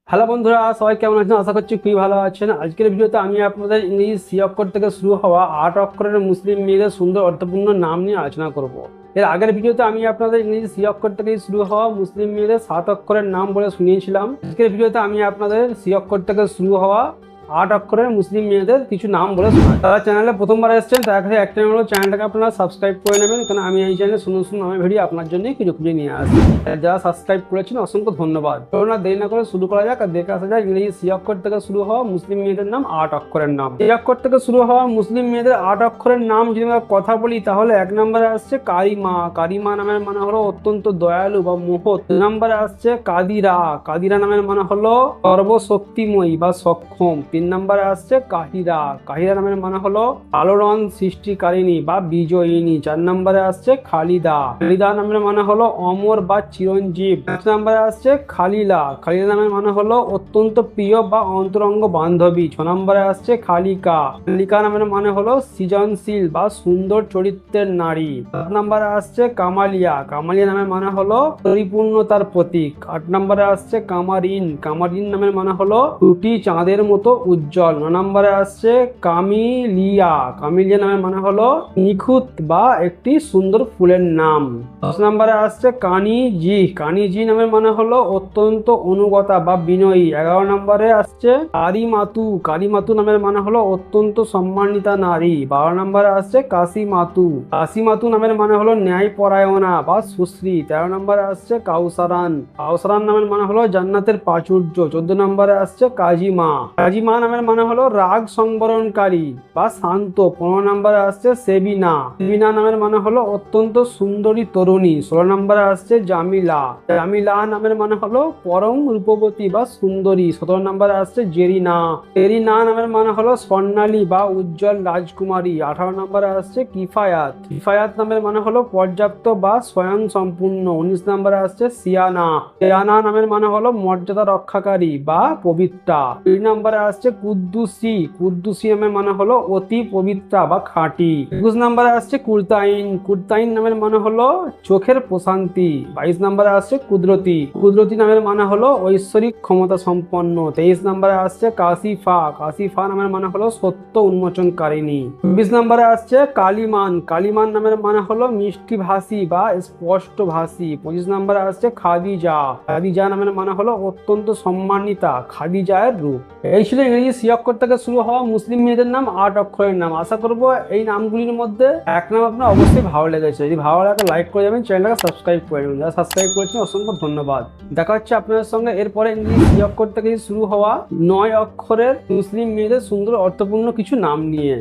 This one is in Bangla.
হ্যালো বন্ধুরা, সবাই কেমন আছেন? আশা করছি খুবই ভালো আছেন। আজকের ভিডিওতে আমি আপনাদের ইংরেজি সি অক্ষর থেকে শুরু হওয়া 8 অক্ষরের মুসলিম মেয়েদের সুন্দর অর্থপূর্ণ নাম নিয়ে আলোচনা করব। এর আগের ভিডিওতে আমি আপনাদের ইংরেজি সি অক্ষর থেকে শুরু হওয়া মুসলিম মেয়েদের 7 অক্ষরের নাম বলে শুনিয়েছিলাম। আজকের ভিডিওতে আমি আপনাদের সি অক্ষর থেকে শুরু হওয়া 8 অক্ষরের মুসলিম মেয়েদের কিছু নাম বলে শোনাই। তারা চ্যানেলে প্রথমবার এসেছেন, তার কাছে একটা হলো চ্যানেলটাকে আপনারা সাবস্ক্রাইব করে নেবেন, কারণ আমি এই চ্যানেলে সুন্দর সুন্দর নামের ভিডিও আপনার জন্যই খুঁজে খুঁজে নিয়ে আসি। যারা সাবস্ক্রাইব করেছেন অসংখ্য ধন্যবাদ। চলুন না দেরি না করে শুরু করা যাক আর দেখে আসা যাক ইংরেজি সি অক্ষর থেকে শুরু হওয়া মুসলিম মেয়েদের নাম 8 অক্ষরের নাম। এই অক্ষর থেকে শুরু হওয়া মুসলিম মেয়েদের 8 অক্ষরের নাম যদি আমরা কথা বলি, তাহলে 1 নম্বরে আসছে কারিমা। কারিমা নামের মানে হলো অত্যন্ত দয়ালু বা মহৎ। 2 নম্বরে আসছে কাদিরা। কাদিরা নামের মানে হলো সর্বশক্তিময়ী বা সক্ষম। 3 নম্বরে আসছে কাহিরা। কাহিরা নামের মানে হলো আলোড়ন সৃষ্টিকারিণী বা বিজয়িনী। 4 নম্বরে আসছে খালিদা। খালিদা নামের মানে হলো অমর বা চিরঞ্জীব। 5 নম্বরে আসছে খালিলা। খালিলা নামের মানে হলো অত্যন্ত প্রিয় বা অন্তরঙ্গ বান্ধবী। 6 নম্বরে আসছে খালিকা। খালিকা নামের মানে হলো সৃজনশীল বা সুন্দর চরিত্রের নারী। 7 নম্বরে আসছে কামালিয়া। কামালিয়া নামের মানে হলো পরিপূর্ণতার প্রতীক। 8 নম্বরে আসছে কামারিন। কামারিন নামের মানে হলো দুটি চাঁদের মতো উজ্জ্বল। 9 নম্বরে আসছে কামিলিয়া। কামিলিয়া নামের মানে হলো নিখুঁত বা একটি সুন্দর ফুলের নাম। 10 নম্বরে আসছে কানিজি। কানিজি নামের মানে হলো অত্যন্ত অনুগতা বা বিনয়ী। 11 নম্বরে আসছে কারিমাতু। কারিমাতু নামের মানে হলো অত্যন্ত সম্মানিতা নারী। 12 নম্বরে আসছে কাসিমাতু। কাসিমাতু নামের মানে হলো ন্যায়পরায়ণা বা সুশ্রী। 13 নম্বরে আসছে কাউসারান। কাউসারান নামের মানে হলো জান্নাতের প্রাচুর্য। 14 নম্বরে আসছে কাজিমা। কাজিমা নামের মানে হলো রাগ সংবরণকারী বা শান্ত। 15 নম্বরে আসছে সেবিনা। সেবিনা নামের মানে হলো অত্যন্ত সুন্দরী তরুণী। 16 নম্বরে আসছে জামিলা। জামিলা নামের মানে হলো পরম রূপবতী বা সুন্দরী। 17 নম্বরে আসছে জেরিনা। জেরিনা নামের মানে হলো স্বর্ণালী বা উজ্জ্বল রাজকুমারী। 18 নম্বরে আসছে কিফায়াত। কিফায়াত নামের মানে হলো পর্যাপ্ত বা স্বয়ং সম্পূর্ণ। 19 নম্বরে আসছে সিয়ানা। সিয়ানা নামের মানে হলো মর্যাদা রক্ষাকারী বা পবিত্রা। 2 নম্বরে আসছে কুদ্দুসি। কুদ্দুসি নামের মানে হলো অতি পবিত্রা বা খাঁটি। 21 নম্বরে আসছে কুরতাইন। কুরতাইন নামের মানে হলো চোখের প্রশান্তি। 22 নম্বরে আসছে কুদরতি। কুদরতি নামের মানে হলো ঐশ্বরিক ক্ষমতা সম্পন্ন। 23 নম্বরে আসছে কাসিফা। কাসিফা নামের মানে হলো সত্য উন্মোচনকারিণী। 24 নম্বরে আসছে কালিমান। কালিমান নামের মানে হলো মিষ্টি ভাষী বা স্পষ্ট ভাষী। 25 নম্বরে আসছে খাদিজা। খাদিজা নামের মানে হলো অত্যন্ত সম্মানিতা, খাদিজায়ের রূপ। এই ছিল ইংরেজি সি অক্ষর থেকে শুরু হওয়া মুসলিম মেয়েদের নাম 8 অক্ষরের নাম। আশা করবো এই নামগুলির মধ্যে এক নাম আপনার অবশ্যই ভালো লেগেছে। যদি ভালো লাগে লাইক করে যাবেন, চ্যানেলটাকে সাবস্ক্রাইব করে নেবেন। যারা সাবস্ক্রাইব করেছেন অসংখ্য ধন্যবাদ। দেখা হচ্ছে আপনাদের সঙ্গে এরপরে ইংরেজি সি অক্ষর থেকে শুরু হওয়া 9 অক্ষরের মুসলিম মেয়েদের সুন্দর অর্থপূর্ণ কিছু নাম নিয়ে।